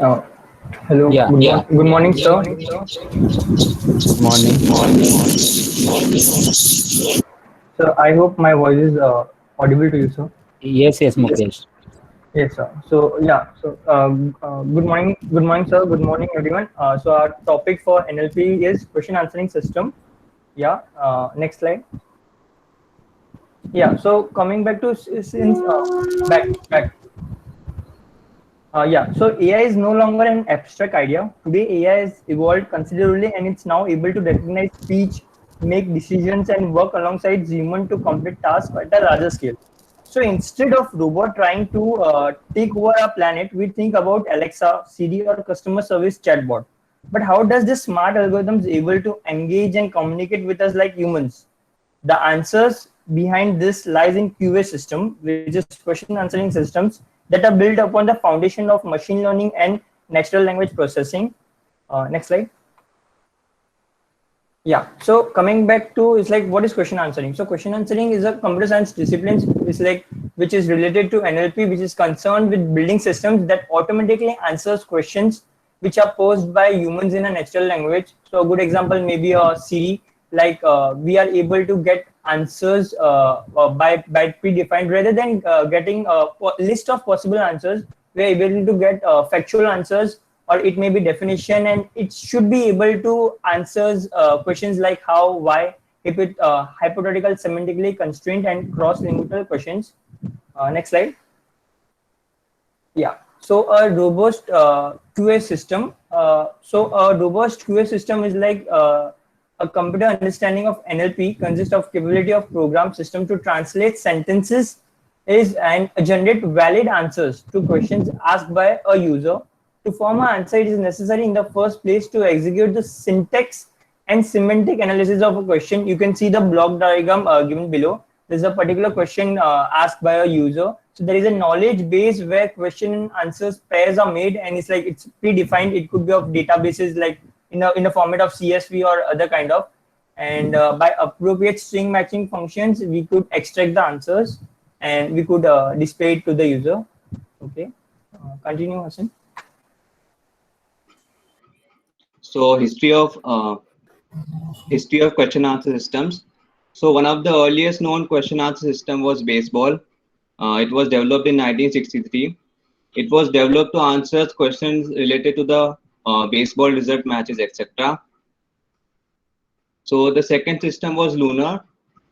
Uh, Hello. Yeah, Good morning, sir. morning. So I hope my voice is audible to you, sir. Yes, yes, Mukesh. Yes, sir. So yeah. So good morning, sir. Good morning, everyone. So our topic for NLP is question answering system. Yeah. Next slide. Yeah. So coming back to since back. Yeah, so AI is no longer an abstract idea. Today, AI has evolved considerably and it's now able to recognize speech, make decisions, and work alongside human to complete tasks at a larger scale. So instead of robot trying to take over our planet, we think about Alexa, Siri, or customer service chatbot. But how does this smart algorithms able to engage and communicate with us like humans? The answers behind this lies in QA system, which is question answering systems that are built upon the foundation of machine learning and natural language processing. Next slide. Yeah. So coming back to it's like what is question answering? So question answering is a computer science discipline is like which is related to NLP, which is concerned with building systems that automatically answers questions which are posed by humans in a natural language. So a good example may be a Siri, like we are able to get answers by predefined rather than getting a list of possible answers. We are able to get factual answers or it may be definition and it should be able to answers questions like how, why, if it hypothetical, semantically constrained and cross-lingual questions. Next slide. Yeah. So a robust QA system. So a robust QA system is like a computer understanding of NLP consists of capability of program system to translate sentences is and generate valid answers to questions asked by a user. To form an answer, it is necessary in the first place to execute the syntax and semantic analysis of a question. You can see the block diagram given below. There's a particular question asked by a user. So there is a knowledge base where question and answers pairs are made, and it's like it's predefined. It could be of databases like in the format of CSV or other kind of. And by appropriate string matching functions, we could extract the answers and we could display it to the user. Okay, continue, Hassan. So history of question answer systems. So one of the earliest known question answer system was baseball. It was developed in 1963. It was developed to answer questions related to the baseball result matches, etc. So the second system was lunar.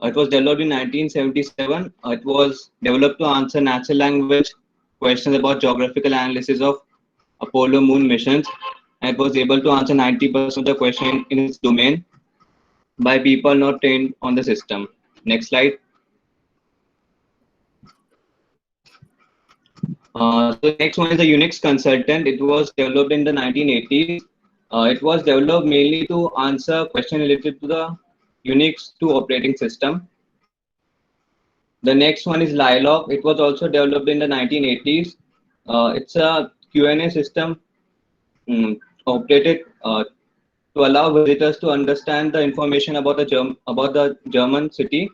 It was developed in 1977. It was developed to answer natural language questions about geographical analysis of Apollo moon missions. And it was able to answer 90% of the question in its domain by people not trained on the system. Next slide. So the next one is the Unix consultant. It was developed in the 1980s. It was developed mainly to answer questions related to the Unix 2 operating system. The next one is Lilac. It was also developed in the 1980s. It's a Q&A system operated to allow visitors to understand the information about the German city.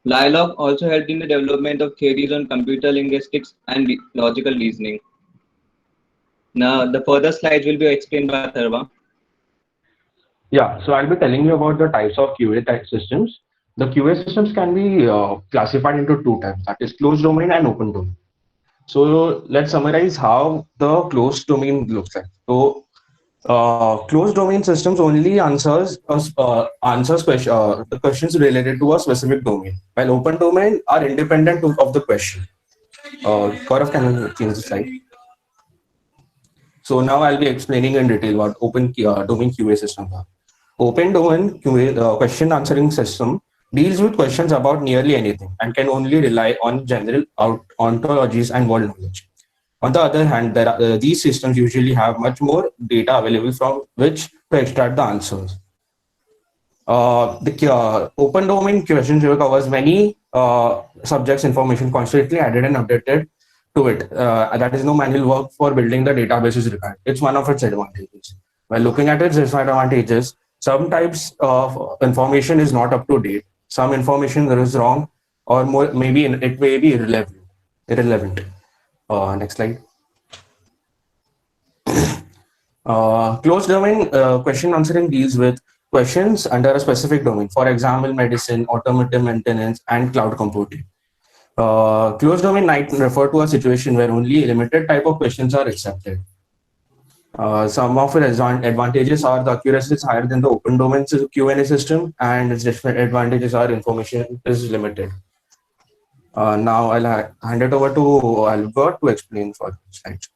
Lilac also helped in the development of theories on computer linguistics and logical reasoning. Now, the further slides will be explained by Atharva. Yeah, so I'll be telling you about the types of QA type systems. The QA systems can be classified into two types, that is closed domain and open domain. So let's summarize how the closed domain looks like. So closed domain systems only answers the questions related to a specific domain, while open domain are independent of the question. Gaurav, can you change the slide? So now I'll be explaining in detail what open domain QA systems are. Open domain QA question answering system deals with questions about nearly anything and can only rely on general ontologies and world knowledge. On the other hand, these systems usually have much more data available from which to extract the answers. The open domain questions covers many subjects information constantly added and updated to it. That is no manual work for building the database is required. It's one of its advantages. While looking at its disadvantages, some types of information is not up to date. Some information is wrong, or more maybe it may be irrelevant. Next slide. Closed domain question answering deals with questions under a specific domain. For example, medicine, automotive maintenance, and cloud computing. Closed domain might refer to a situation where only a limited type of questions are accepted. Some of its advantages are the accuracy is higher than the open domain Q&A system, and its disadvantages are information is limited. Now I'll hand it over to Albert to explain for slides.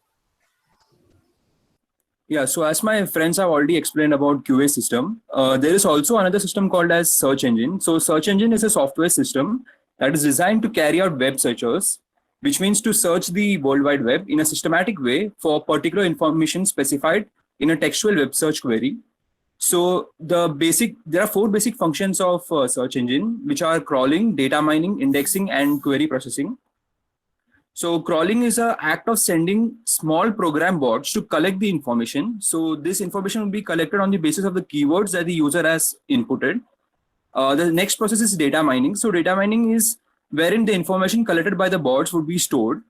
Yeah, so as my friends have already explained about QA system, there is also another system called as search engine. So search engine is a software system that is designed to carry out web searches, which means to search the World Wide Web in a systematic way for particular information specified in a textual web search query. So there are 4 basic functions of search engine, which are crawling, data mining, indexing, and query processing. So crawling is an act of sending small program bots to collect the information. So this information will be collected on the basis of the keywords that the user has inputted. The next process is data mining. So data mining is wherein the information collected by the bots would be stored.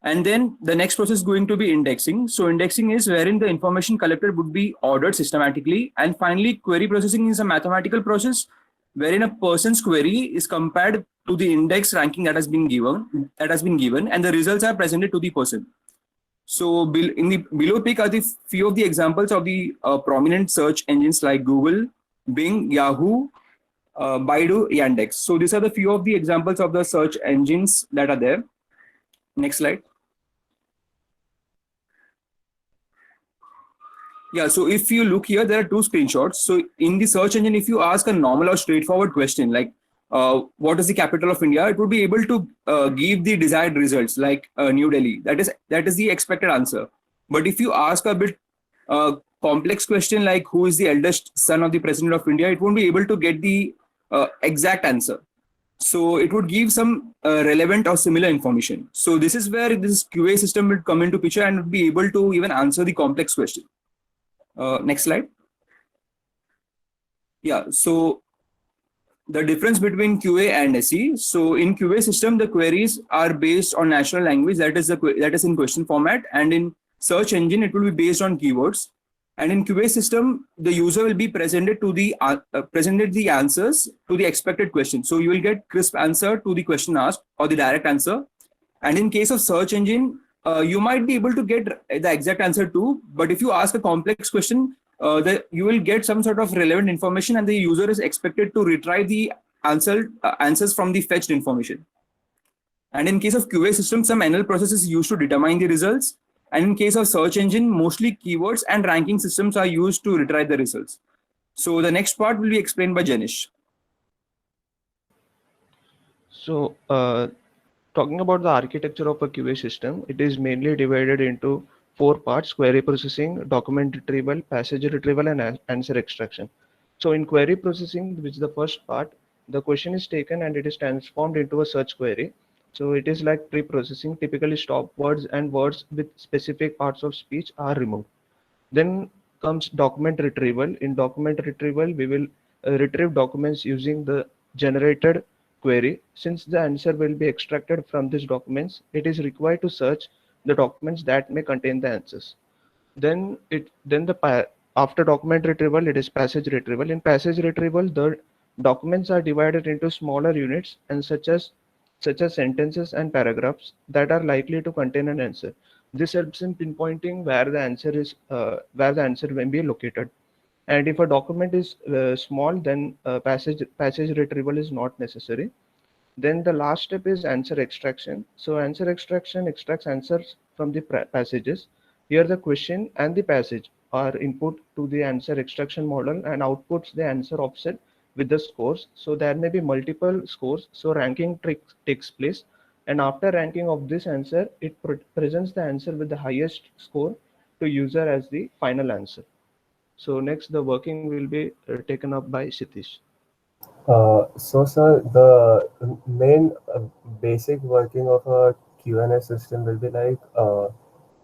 And then the next process is going to be indexing. So indexing is wherein the information collected would be ordered systematically. And finally, query processing is a mathematical process wherein a person's query is compared to the index ranking that has been given, and the results are presented to the person. So in the below pick are the few of the examples of the prominent search engines like Google, Bing, Yahoo, Baidu, Yandex. So these are the few of the examples of the search engines that are there. Next slide. Yeah, so if you look here, there are 2 screenshots. So in the search engine, if you ask a normal or straightforward question like what is the capital of India, it would be able to give the desired results like New Delhi. That is the expected answer. But if you ask a bit complex question like who is the eldest son of the President of India, it won't be able to get the exact answer. So it would give some relevant or similar information. So this is where this QA system will come into picture and would be able to even answer the complex question. Next slide. Yeah, so the difference between QA and SE. So in QA system, the queries are based on natural language that is in question format, and in search engine, it will be based on keywords. And in QA system, the user will be presented the answers to the expected question. So you will get crisp answer to the question asked or the direct answer. And in case of search engine, you might be able to get the exact answer too. But if you ask a complex question, you will get some sort of relevant information, and the user is expected to retrieve the answers from the fetched information. And in case of QA system, some NL process is used to determine the results. And in case of search engine, mostly keywords and ranking systems are used to retrieve the results. So the next part will be explained by Janish. So talking about the architecture of a QA system, it is mainly divided into 4 parts: query processing, document retrieval, passage retrieval, and answer extraction. So in query processing, which is the first part, the question is taken and it is transformed into a search query. So it is like pre-processing. Typically stop words and words with specific parts of speech are removed. Then comes document retrieval. In document retrieval, we will retrieve documents using the generated query. Since the answer will be extracted from these documents, it is required to search the documents that may contain the answers. After document retrieval, it is passage retrieval. In passage retrieval, the documents are divided into smaller units and such as sentences and paragraphs that are likely to contain an answer. This helps in pinpointing where the answer may be located. And if a document is small, then passage retrieval is not necessary. Then the last step is answer extraction. So answer extraction extracts answers from the passages. Here the question and the passage are input to the answer extraction model and outputs the answer offset with the scores. So there may be multiple scores. So ranking takes place. And after ranking of this answer, it presents the answer with the highest score to user as the final answer. So next, the working will be taken up by Sitish. So sir, the main basic working of a Q&A system will be like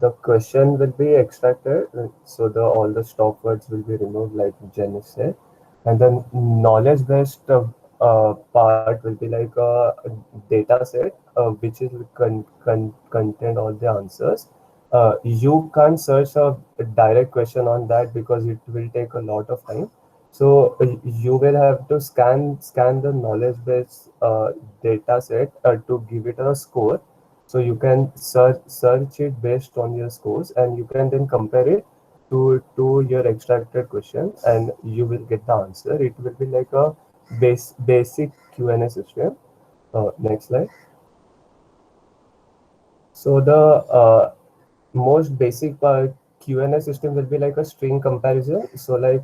the question will be extracted, so all the stop words will be removed, like Jenny said, and then knowledge-based part will be like a data set which is contain all the answers, You can't search a direct question on that because it will take a lot of time. So you will have to scan the knowledge base data set to give it a score. So you can search it based on your scores, and you can then compare it to your extracted question, and you will get the answer. It will be like a basic Q&A system. Next slide. So the most basic Q&A system will be like a string comparison. So like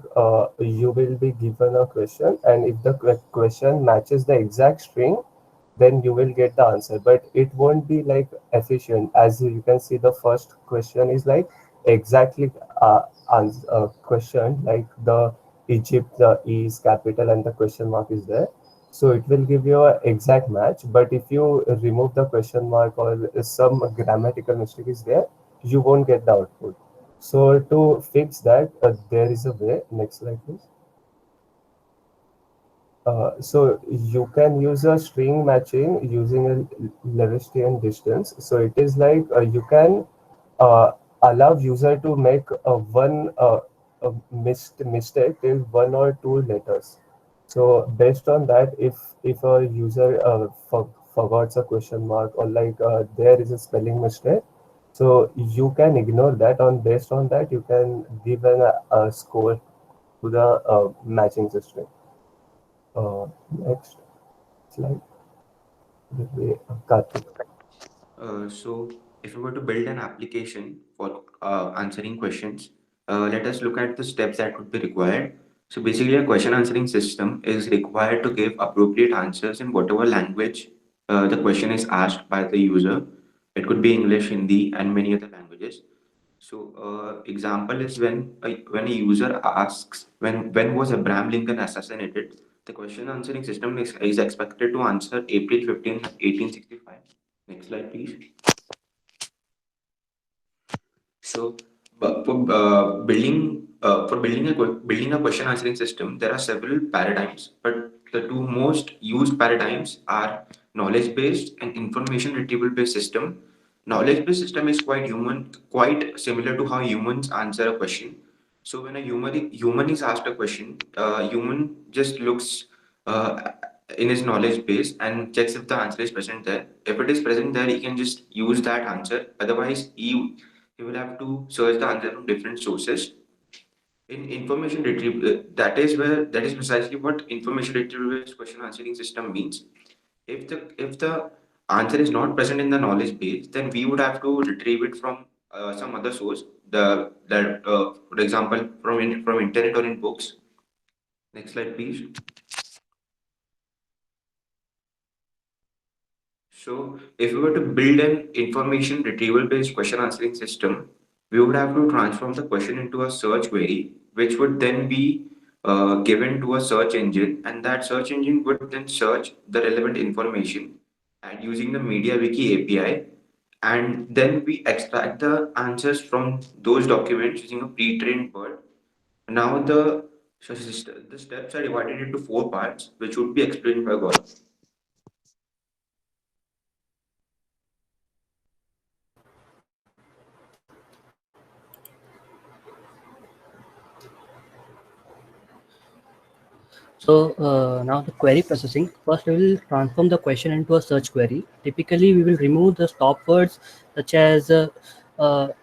you will be given a question, and if the question matches the exact string, then you will get the answer. But it won't be like efficient. As you can see, the first question is like exactly question, like the Egypt, the E is capital and the question mark is there. So it will give you an exact match. But if you remove the question mark or some grammatical mistake is there, you won't get the output. So to fix that, there is a way. Next slide, please. So you can use a string matching using a Lewisian distance. So it is like you can allow user to make one mistake till 1 or 2 letters. So based on that, if a user forgets a question mark, or like there is a spelling mistake, so you can ignore that. On based on that, you can give a score to the matching system. Next slide will be Karthik. So if we were to build an application for answering questions, let us look at the steps that would be required. So basically, a question answering system is required to give appropriate answers in whatever language the question is asked by the user. It could be English, Hindi, and many other languages. So, example is when a user asks when was Abraham Lincoln assassinated, the question answering system is expected to answer April 15, 1865. Next slide, please. So, building a question answering system, there are several paradigms, but the two most used paradigms are knowledge based and information retrieval based system. Knowledge based system is quite similar to how humans answer a question. So when a human is asked a question, human just looks in his knowledge base and checks if the answer is present there. If it is present there, he can just use that answer. Otherwise, he will have to search the answer from different sources. In information retrieval, that is precisely what information retrieval question answering system means. If the answer is not present in the knowledge base, then we would have to retrieve it from some other source. For example, from internet or in books. Next slide, please. So, if we were to build an information retrieval based question answering system, we would have to transform the question into a search query, which would then be given to a search engine, and that search engine would then search the relevant information and using the MediaWiki API, and then we extract the answers from those documents using a pre-trained word. Now the steps are divided into 4 parts, which would be explained by Gaurav. So now the query processing. First, we will transform the question into a search query. Typically, we will remove the stop words such as the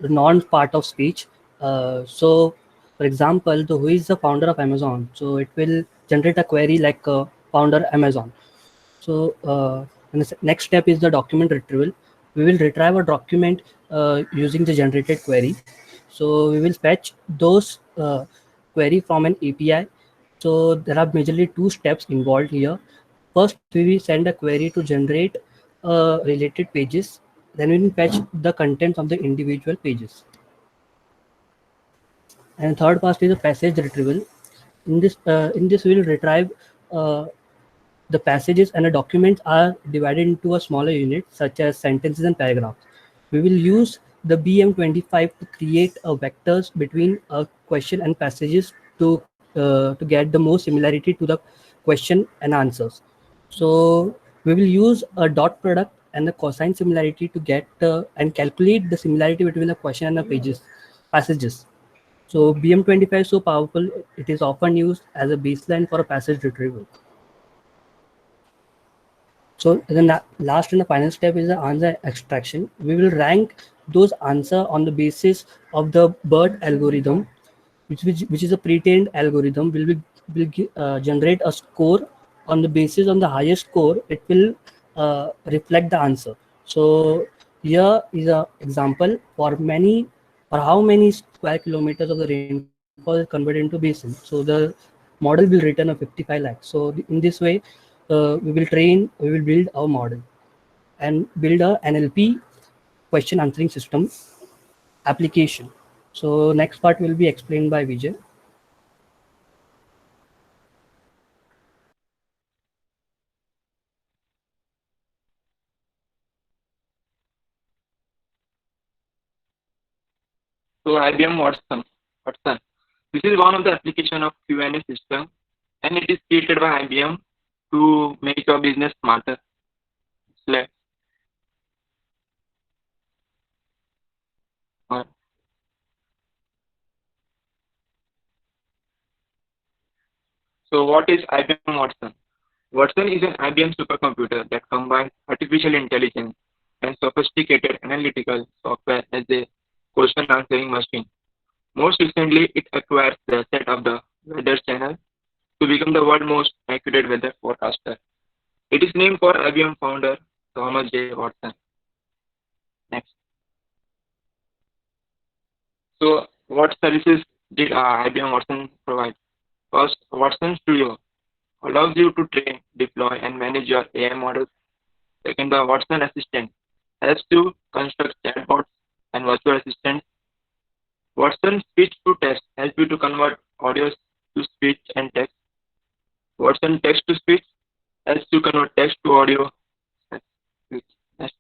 non-part of speech. So, for example, who is the founder of Amazon? So it will generate a query like founder Amazon. So and the next step is the document retrieval. We will retrieve a document using the generated query. So we will fetch those query from an API. So there are majorly 2 steps involved here. First, we will send a query to generate related pages. Then we will fetch the contents of the individual pages. And third part is the passage retrieval. In this we will retrieve the passages, and the documents are divided into a smaller unit such as sentences and paragraphs. We will use the BM25 to create vectors between a question and passages to get the most similarity to the question and answers. So we will use a dot product and the cosine similarity to get and calculate the similarity between the question and the passages. So BM25 is so powerful, it is often used as a baseline for a passage retrieval. So the last and the final step is the answer extraction. We will rank those answers on the basis of the BERT algorithm, which is a pre-trained algorithm. Will generate a score on the basis on the highest score. It will reflect the answer. So here is an example for how many square kilometers of the rainfall is converted into basin. So the model will return a 55 lakhs. So in this way, we will build our model and build a NLP question answering system application. So next part will be explained by Vijay. So IBM Watson. This is one of the application of Q&A system, and it is created by IBM to make your business smarter. Slide. So what is IBM Watson? Watson is an IBM supercomputer that combines artificial intelligence and sophisticated analytical software as a question answering machine. Most recently, it acquires the set of the Weather Channel to become the world's most accurate weather forecaster. It is named for IBM founder Thomas J. Watson. Next. So, what services did IBM Watson provide? First, Watson Studio allows you to train, deploy, and manage your AI models. Second, the Watson Assistant helps you construct chatbots and virtual assistants. Watson Speech to Text helps you to convert audio to speech and text. Watson Text to Speech helps you convert text to audio. Next.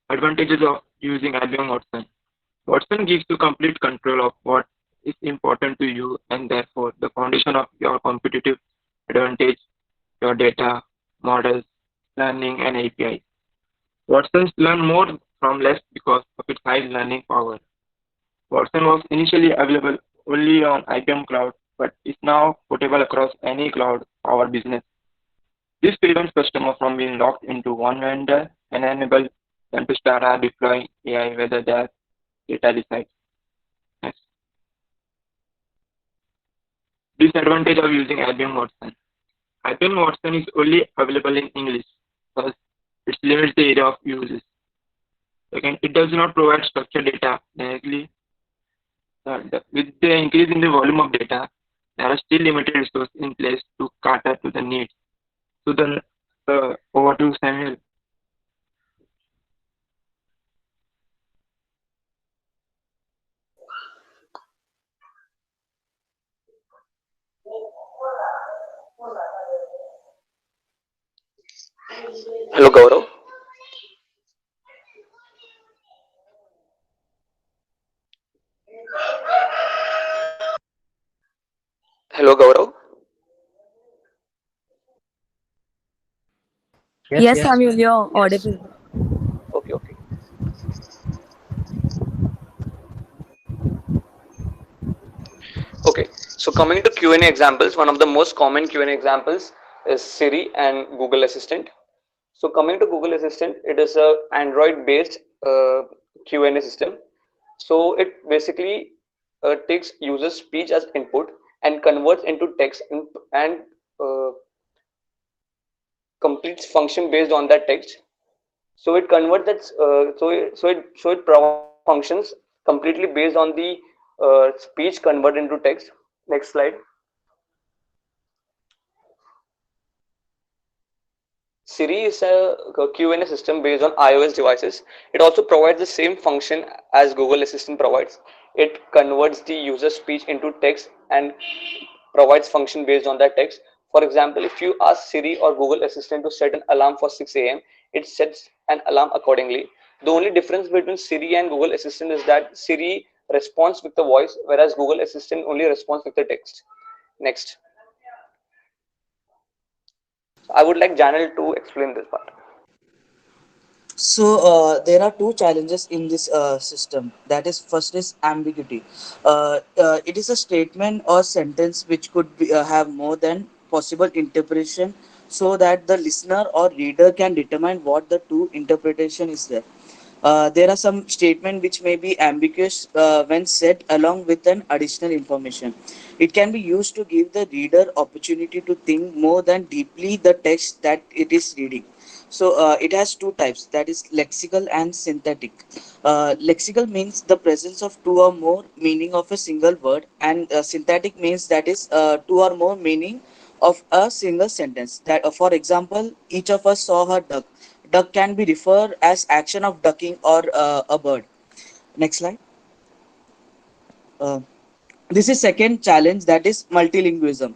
Advantages of using IBM Watson. Watson gives you complete control of what is important to you and therefore the foundation of your competitive advantage, your data, models, learning, and API. Watsons learn more from less because of its high learning power. Watson was initially available only on IBM Cloud, but is now portable across any cloud power business. This prevents customers from being locked into one vendor and enables them to start deploying AI whether their data resides. Next. Disadvantage of using IBM Watson. IBM Watson is only available in English, thus it limits the area of uses. Second, it does not provide structured data directly. Third, with the increase in the volume of data, there are still limited resources in place to cater to the needs. So then, over to Samuel. Hello, Gaurav. Hello, Gaurav. Yes, Samuel, you're audible. Okay, okay. Okay, so coming to Q&A examples, one of the most common Q&A examples is Siri and Google Assistant. So coming to Google Assistant, it is a Android-based Q&A system. So it basically takes user speech as input and converts into text and completes function based on that text. So it converts that. So it functions completely based on the speech converted into text. Next slide. Siri is a Q&A system based on iOS devices. It also provides the same function as Google Assistant provides. It converts the user speech into text and provides function based on that text. For example, if you ask Siri or Google Assistant to set an alarm for 6 a.m., it sets an alarm accordingly. The only difference between Siri and Google Assistant is that Siri responds with the voice, whereas Google Assistant only responds with the text. Next. So I would like Janel to explain this part. So there are two challenges in this system. That is, first is ambiguity. It is a statement or sentence which could have more than possible interpretation, so that the listener or reader can determine what the two interpretation is there. There are some statements which may be ambiguous when said along with an additional information. It can be used to give the reader opportunity to think more than deeply the text that it is reading. So it has two types, that is lexical and synthetic. Lexical means the presence of two or more meaning of a single word, and synthetic means that is two or more meaning of a single sentence. That, for example, each of us saw her duck. Duck can be referred as action of ducking or a bird. Next slide. Uh, this is second challenge, that is multilingualism.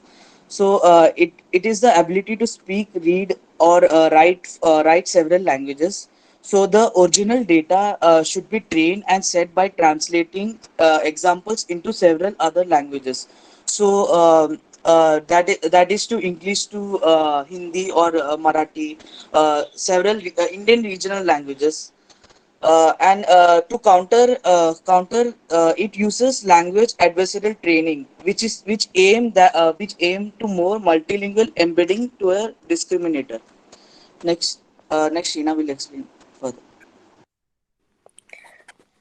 So it is the ability to speak, read, or write several languages. So the original data should be trained and set by translating examples into several other languages. So that is to English to Hindi or Marathi, several Indian regional languages. And to counter it uses language adversarial training, which aim to more multilingual embedding to a discriminator. Next Sheena will explain further.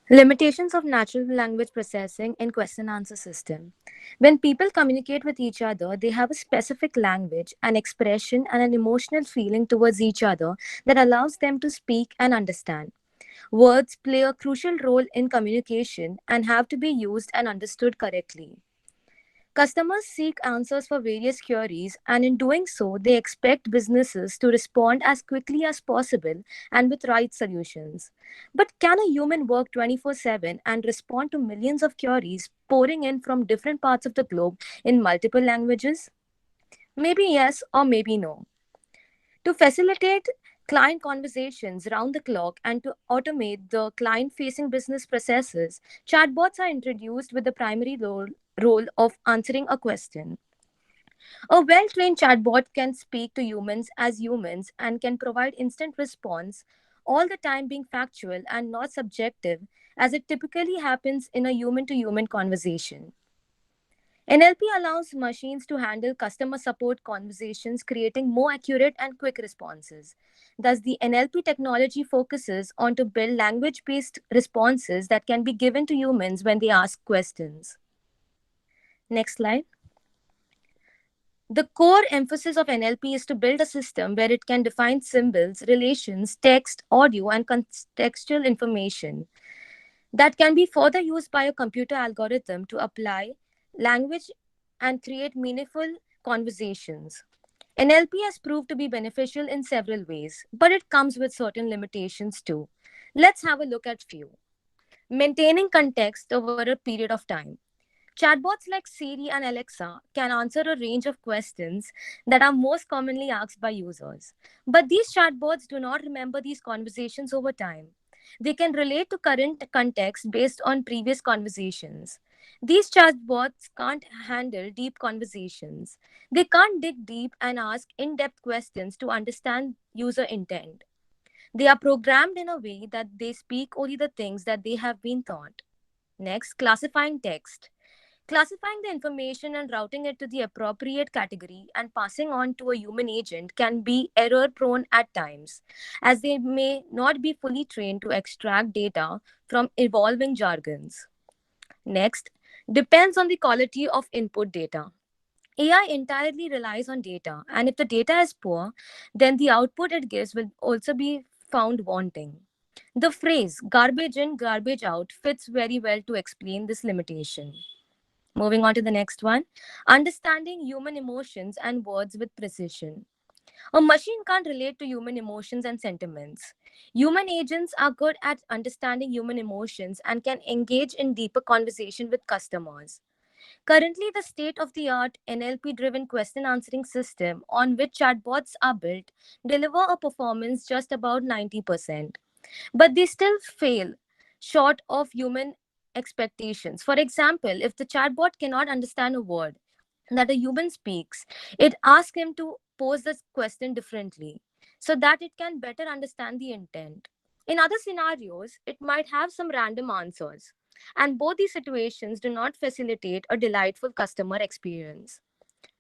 Limitations of natural language processing in question answer system. When people communicate with each other, they have a specific language, an expression, and an emotional feeling towards each other that allows them to speak and understand. Words play a crucial role in communication and have to be used and understood correctly. Customers seek answers for various queries, and in doing so, they expect businesses to respond as quickly as possible and with right solutions. But can a human work 24/7 and respond to millions of queries pouring in from different parts of the globe in multiple languages? Maybe yes or maybe no. To facilitate client conversations round the clock and to automate the client facing business processes, chatbots are introduced with the primary role of answering a question. A well trained chatbot can speak to humans as humans and can provide instant response, all the time being factual and not subjective, as it typically happens in a human to human conversation. NLP allows machines to handle customer support conversations, creating more accurate and quick responses. Thus, the NLP technology focuses on to build language-based responses that can be given to humans when they ask questions. Next slide. The core emphasis of NLP is to build a system where it can define symbols, relations, text, audio, and contextual information that can be further used by a computer algorithm to apply language and create meaningful conversations. NLP has proved to be beneficial in several ways, but it comes with certain limitations too. Let's have a look at few. Maintaining context over a period of time. Chatbots like Siri and Alexa can answer a range of questions that are most commonly asked by users. But these chatbots do not remember these conversations over time. They can relate to current context based on previous conversations. These chatbots can't handle deep conversations. They can't dig deep and ask in depth questions to understand user intent. They are programmed in a way that they speak only the things that they have been taught. Next, classifying text. Classifying the information and routing it to the appropriate category and passing on to a human agent can be error prone at times, as they may not be fully trained to extract data from evolving jargons. Next, depends on the quality of input data. AI entirely relies on data, and if the data is poor, then the output it gives will also be found wanting. The phrase garbage in, garbage out fits very well to explain this limitation. Moving on to the next one, understanding human emotions and words with precision. A machine can't relate to human emotions and sentiments. Human agents are good at understanding human emotions and can engage in deeper conversation with customers. Currently, the state of the art NLP driven question answering system on which chatbots are built deliver a performance just about 90%. But they still fail short of human expectations. For example, if the chatbot cannot understand a word that a human speaks, it asks him to pose the question differently so that it can better understand the intent. In other scenarios, it might have some random answers, and both these situations do not facilitate a delightful customer experience.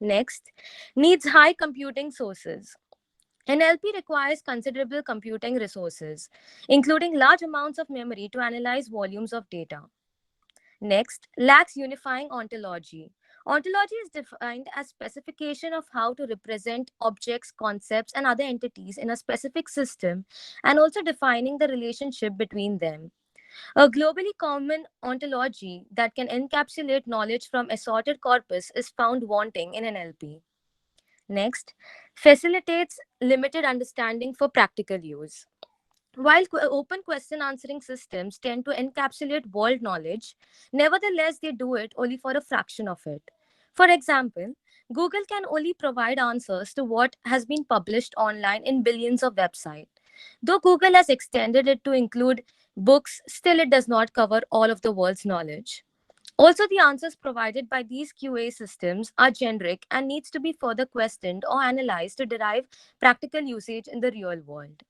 Next, needs high computing sources. NLP requires considerable computing resources, including large amounts of memory to analyze volumes of data. Next, lacks unifying ontology. Ontology is defined as specification of how to represent objects, concepts, and other entities in a specific system, and also defining the relationship between them. A globally common ontology that can encapsulate knowledge from assorted corpus is found wanting in NLP. Next, facilitates limited understanding for practical use. While open question answering systems tend to encapsulate world knowledge, nevertheless, they do it only for a fraction of it. For example, Google can only provide answers to what has been published online in billions of websites. Though Google has extended it to include books, still it does not cover all of the world's knowledge. Also, the answers provided by these QA systems are generic and needs to be further questioned or analyzed to derive practical usage in the real world.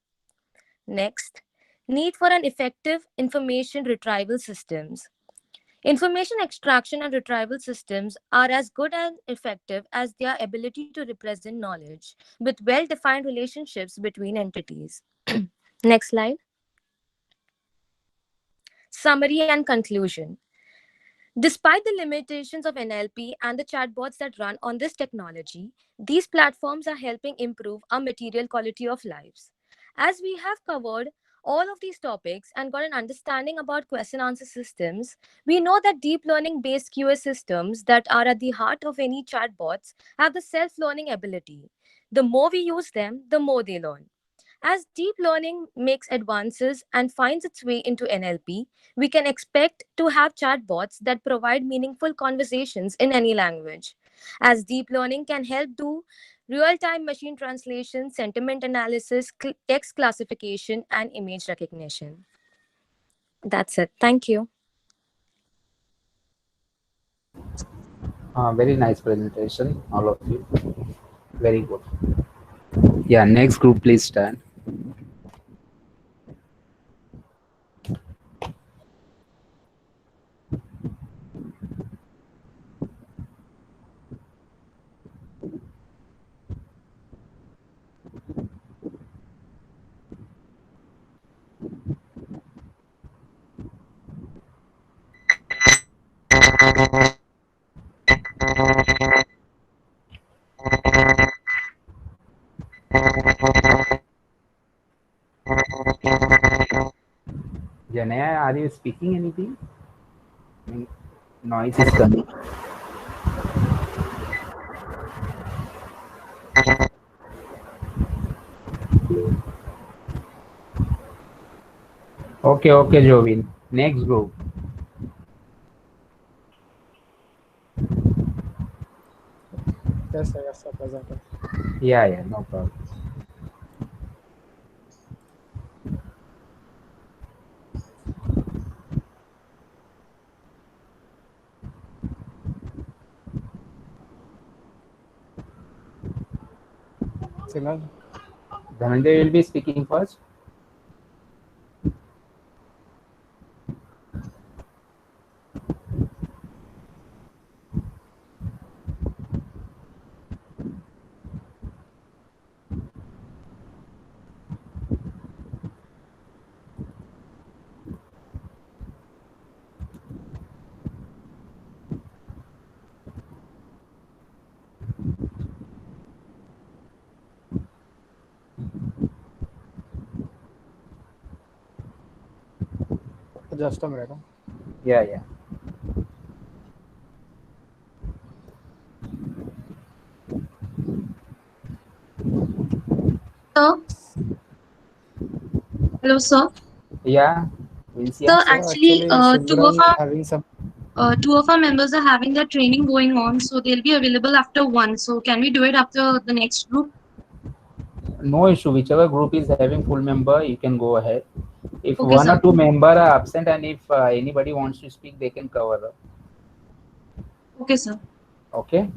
Next, need for an effective information retrieval systems. Information extraction and retrieval systems are as good and effective as their ability to represent knowledge with well-defined relationships between entities. Next slide. Summary and conclusion. Despite the limitations of NLP and the chatbots that run on this technology, these platforms are helping improve our material quality of lives. As we have covered all of these topics and got an understanding about question answer systems, we know that deep learning based QA systems that are at the heart of any chatbots have the self learning ability. The more we use them, the more they learn. As deep learning makes advances and finds its way into NLP, we can expect to have chatbots that provide meaningful conversations in any language. As deep learning can help do real-time machine translation, sentiment analysis, text classification, and image recognition. That's it. Thank you. Very nice presentation, all of you. Very good. Yeah, next group, please stand. Janaya, are you speaking anything? I mean, noise is coming. Okay, okay, Jovin. Next group. Yes, sir, present. Yeah, no problem. Signal. Dhananjay will be speaking first. Just a minute. Yeah. Sir? Hello, sir. Yeah, Sir, actually, Simran two of our members are having their training going on, so they'll be available after 1. So can we do it after the next group? No issue. Whichever group is having full member, you can go ahead. If Okay, one sir. or two member are absent and if anybody wants to speak, they can cover up. Okay, sir. Okay.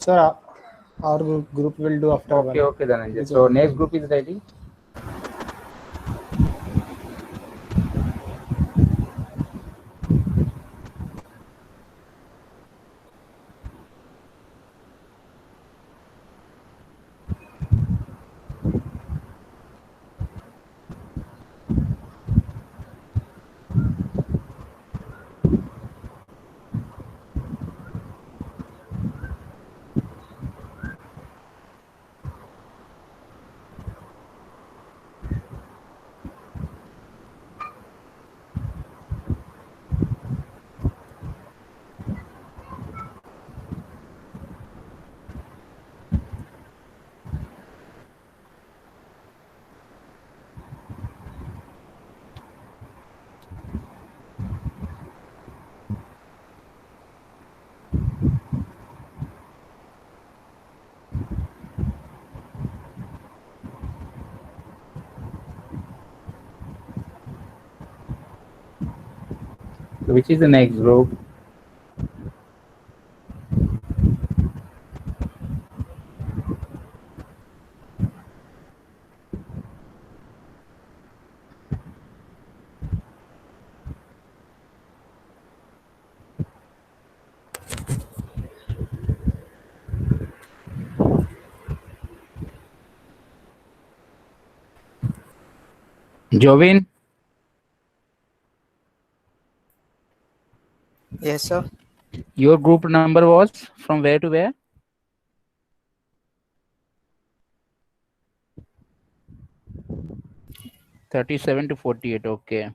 Sir, our group will do after Okay, one. okay, Dhananjay. So next group is ready. So which is the next group? Jovin? Yes, sir. Your group number was from where to where? 37 to 48. Okay.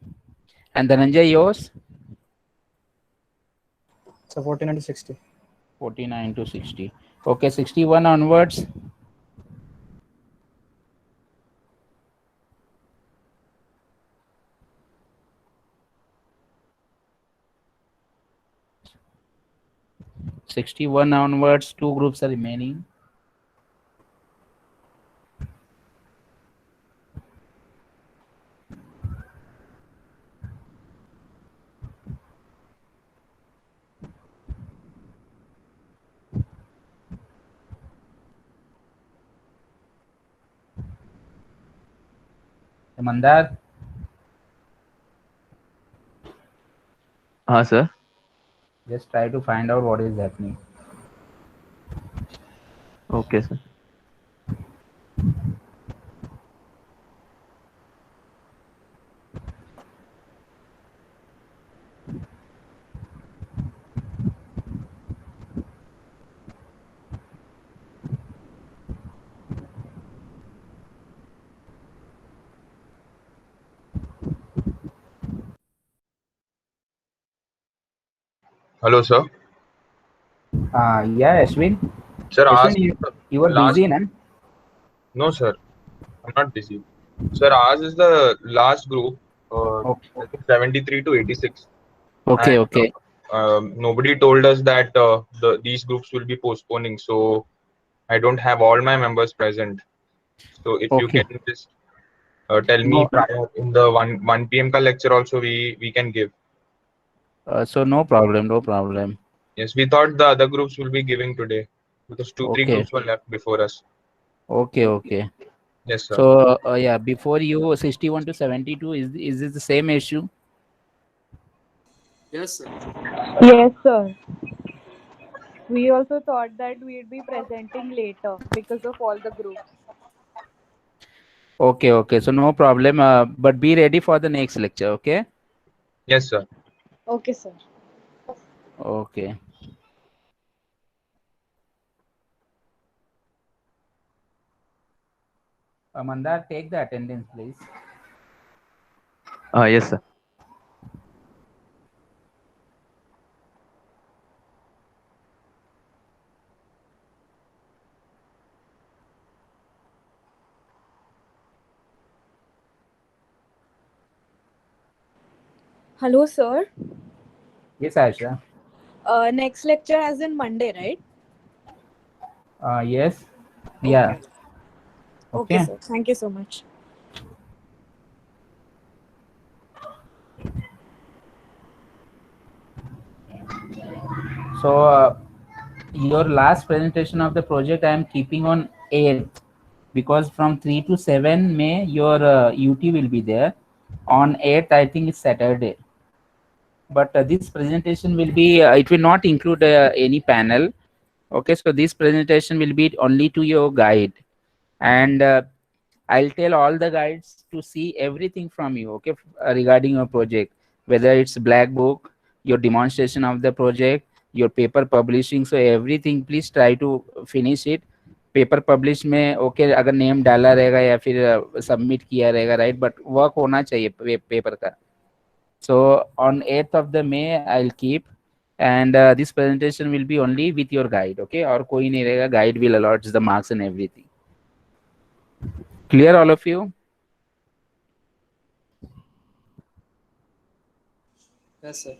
And Dhananjay, yours? So 49 to 60. 49 to 60. Okay, 61 onwards. '61 onwards, two groups are remaining. Mandar? Sir. Just try to find out what is happening. Okay, sir. Hello, sir. Yeah, Ashwin. Sir, Ashwin, ask you were last. busy, na? No, sir. I'm not busy. Sir, ours is the last group, I think 73 to 86. Okay, And okay. nobody told us that these groups will be postponing. So I don't have all my members present. So if you Okay. can just tell me No. prior in the 1 p.m. ka lecture also we can give. So no problem, no problem. Yes, we thought the other groups will be giving today because 3 Okay. groups were left before us. Okay, okay. Yes, sir. So yeah, before you 61 to 72, is this the same issue? Yes, sir. Yes, sir. We also thought that we'd be presenting later because of all the groups. Okay, okay. So no problem. But be ready for the next lecture, okay? Yes, sir. Okay, sir. Okay. Mandar, take the attendance, please. Yes, sir. Hello, sir. Yes, Aisha. Next lecture as in Monday, right? Yes. Yeah. Okay, Okay. sir. Thank you so much. So your last presentation of the project I am keeping on 8th, because from 3 to 7 May your UT will be there. On 8th, I think it's Saturday. But this presentation will be, it will not include any panel. Okay, so this presentation will be only to your guide. And I'll tell all the guides to see everything from you, okay, regarding your project, whether it's black book, your demonstration of the project, your paper publishing. So everything, please try to finish it. Paper publish में okay अगर name डाला रहेगा या फिर submit किया रहेगा, right, but work होना चाहिए पेपर का. So on 8th of the May I'll keep, and this presentation will be only with your guide, okay, और कोई नहीं रहेगा, guide will allot the marks and everything. Clear all of you? Yes, sir.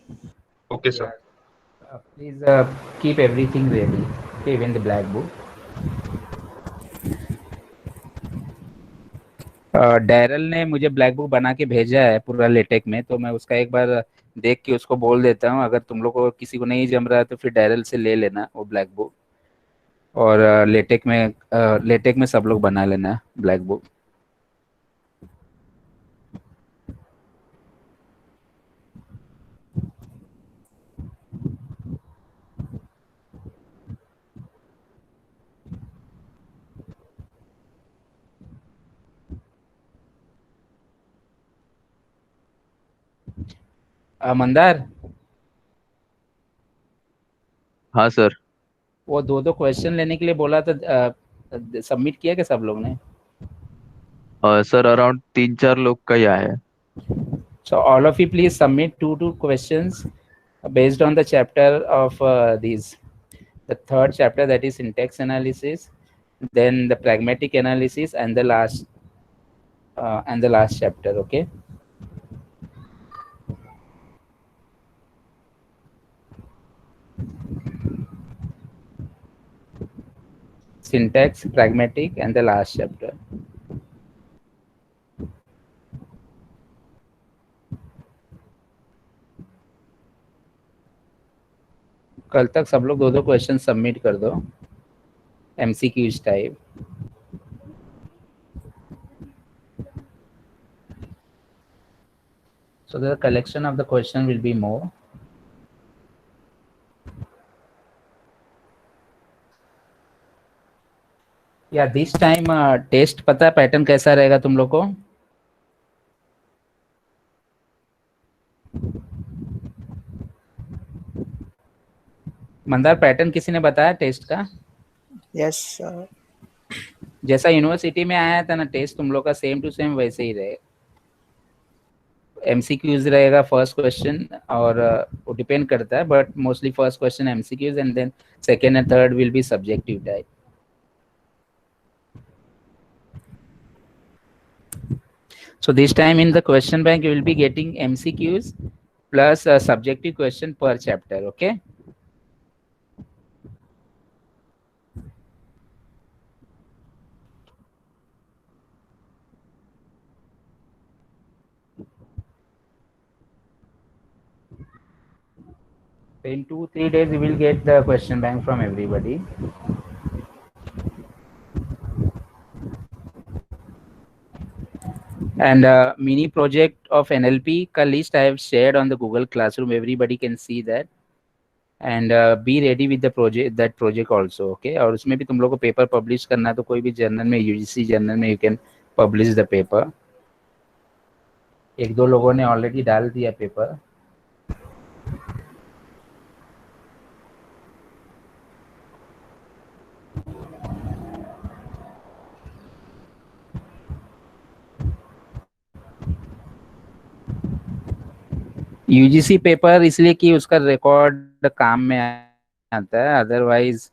Okay, sir. Please keep everything ready, okay, even the black book. Daryl ने मुझे black book बना के भेजा है पूरा लेटेक में, तो मैं उसका एक बार देख के उसको बोल देता हूँ. अगर तुम लोग को किसी को नहीं जम रहा है तो फिर डैरल से ले लेना वो ब्लैक बुक, और लेटेक में सब लोग बना लेना ब्लैक बुक. मंदार, हाँ सर. वो दो क्वेश्चन लेने के लिए बोला था, सबमिट किया क्या सब लोग ने? सर अराउंड 3-4 लोग का ही आया है. So all of you please submit two questions based on the chapter of these. The third chapter, that is syntax analysis, then the pragmatic analysis, and the last chapter, okay? Syntax, pragmatic, and the last chapter. कल तक सब लोग दो question submit कर दो, MCQs type. So the collection of the question will be more. या this time test पता है पैटर्न कैसा रहेगा तुम लोग को? मंदार, पैटर्न किसी ने बताया टेस्ट का? Yes sir. जैसा यूनिवर्सिटी में आया था ना टेस्ट, तुम लोग का सेम टू सेम वैसे ही रहेगा. MCQs रहेगा फर्स्ट क्वेश्चन, और वो डिपेंड करता है, but mostly first question MCQs and then second and third will be subjective type. So this time in the question bank, you will be getting MCQs plus a subjective question per chapter, okay? In 2-3 days, you will get the question bank from everybody. And mini project of NLP ka list I have shared on the Google Classroom. Everybody can see that. And be ready with the project also, okay? और उसमें भी तुम लोग को paper publish करना है, तो कोई भी जर्नल में, UGC जर्नल में, you can publish the paper. 1-2 लोगों ने ऑलरेडी डाल दिया पेपर. UGC पेपर इसलिए कि उसका रिकॉर्ड काम में आता है, otherwise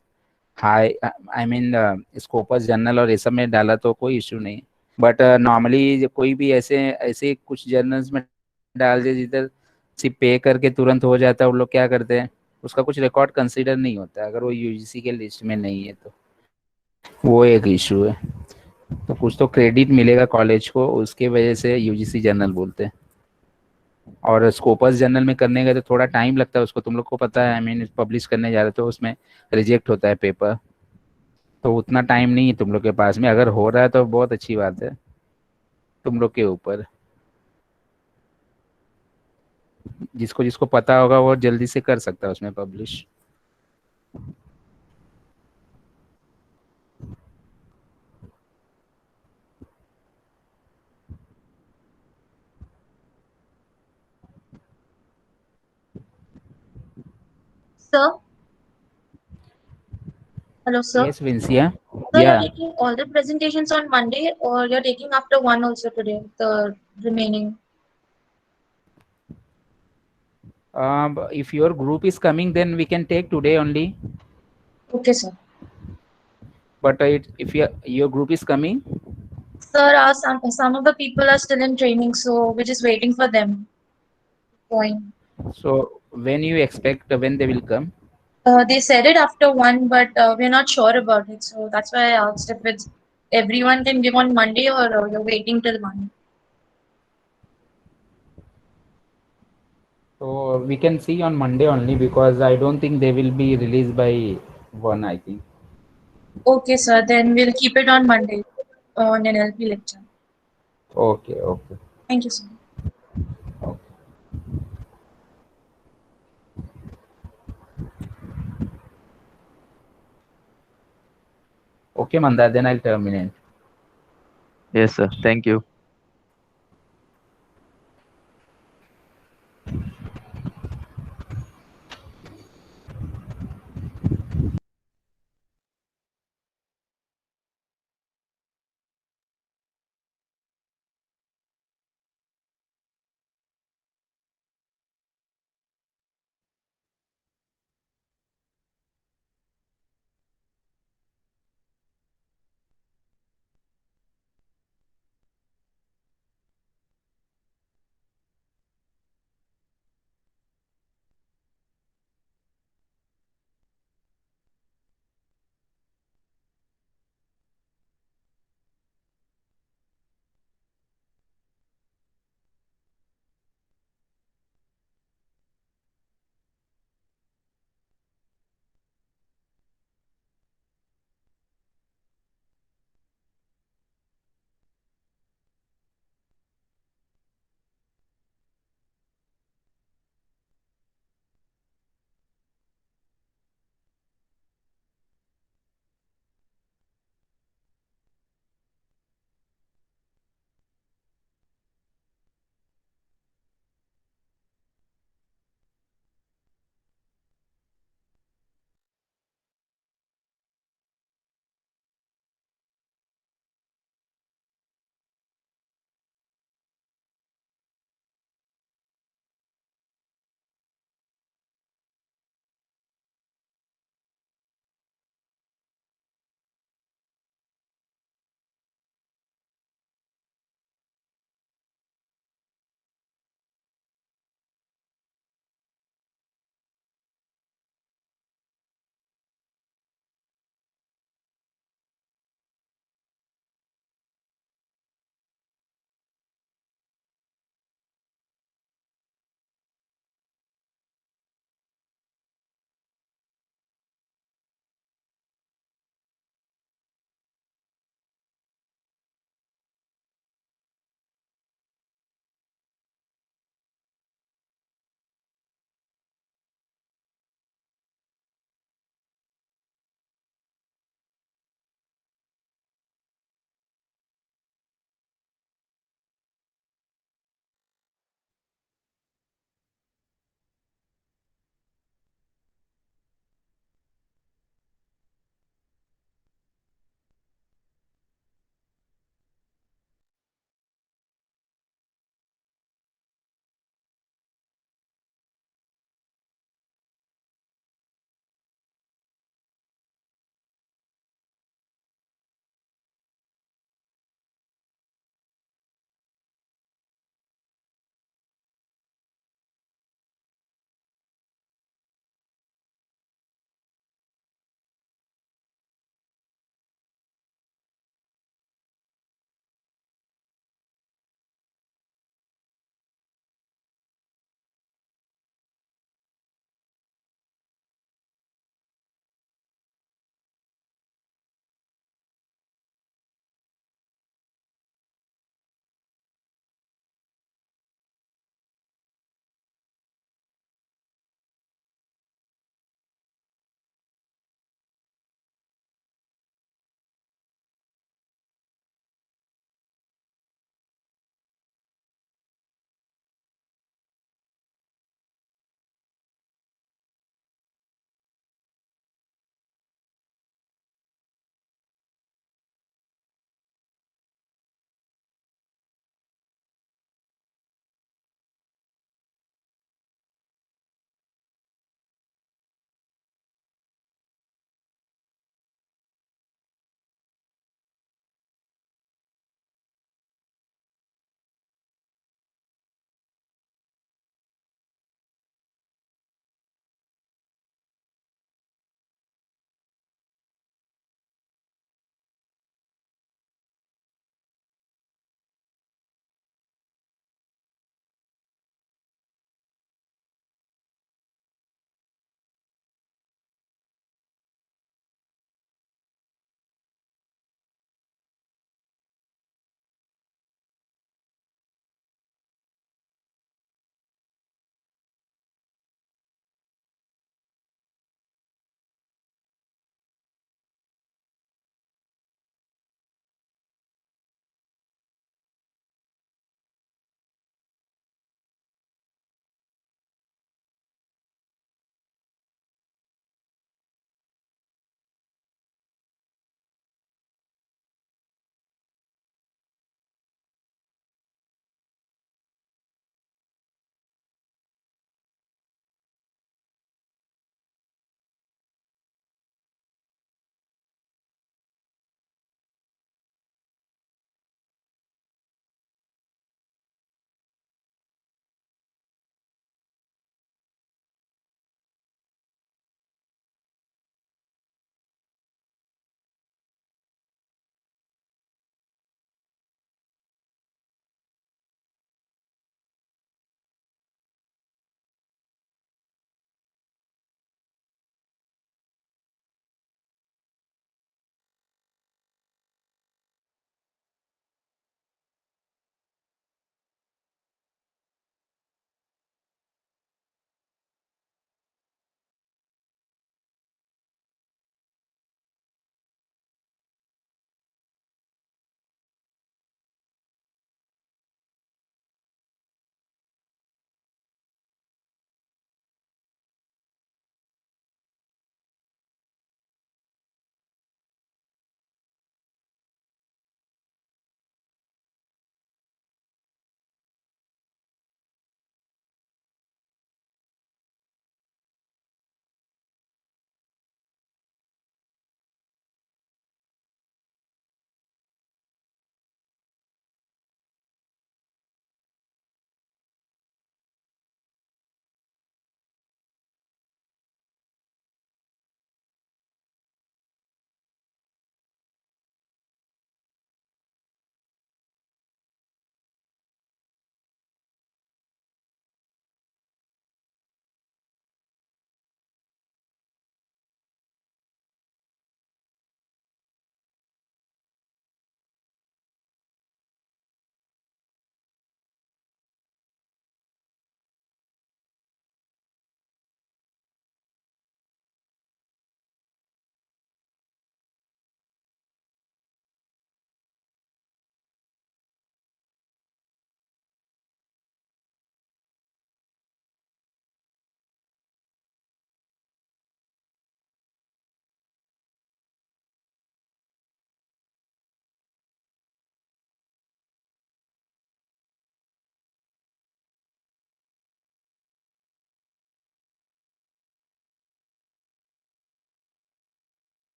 high I mean Scopus journal और ये सब में डाला तो कोई इशू नहीं. बट नॉर्मली कोई भी ऐसे कुछ जर्नल्स में डाल दे जिधर सिर्फ पे करके तुरंत हो जाता है, वो लोग क्या करते हैं, उसका कुछ रिकॉर्ड कंसीडर नहीं होता अगर वो UGC के लिस्ट में नहीं है, तो वो एक इशू है. तो कुछ तो क्रेडिट मिलेगा कॉलेज को, उसके वजह से UGC जर्नल बोलते हैं. और स्कोपस जर्नल में करने गए तो थोड़ा टाइम लगता है उसको, तुम लोग को पता है। आई मीन पब्लिश करने जा रहे तो उसमें रिजेक्ट होता है पेपर, तो उतना टाइम नहीं है तुम लोग के पास में। अगर हो रहा है तो बहुत अच्छी बात है, तुम लोग के ऊपर। जिसको जिसको पता होगा वो जल्दी से कर सकता है उसमें publish. Sir? Hello, sir. Yes, Vincia. Sir, Yeah. you're taking all the presentations on Monday, or you're taking after one also today, the remaining? If your group is coming, then we can take today only. Okay, sir. But if your group is coming, Sir, some of the people are still in training, so we're just waiting for them. Going. so when you expect when they will come? They said it after one, but we're not sure about it. So that's why I asked if it's everyone can give on Monday or you're waiting till Monday. So we can see on Monday only, because I don't think they will be released by 1, I think. Okay, sir. Then we'll keep it on Monday on NLP lecture. Okay, okay. Thank you, sir. Okay, Mandar, then I'll terminate. Yes, sir. Thank you.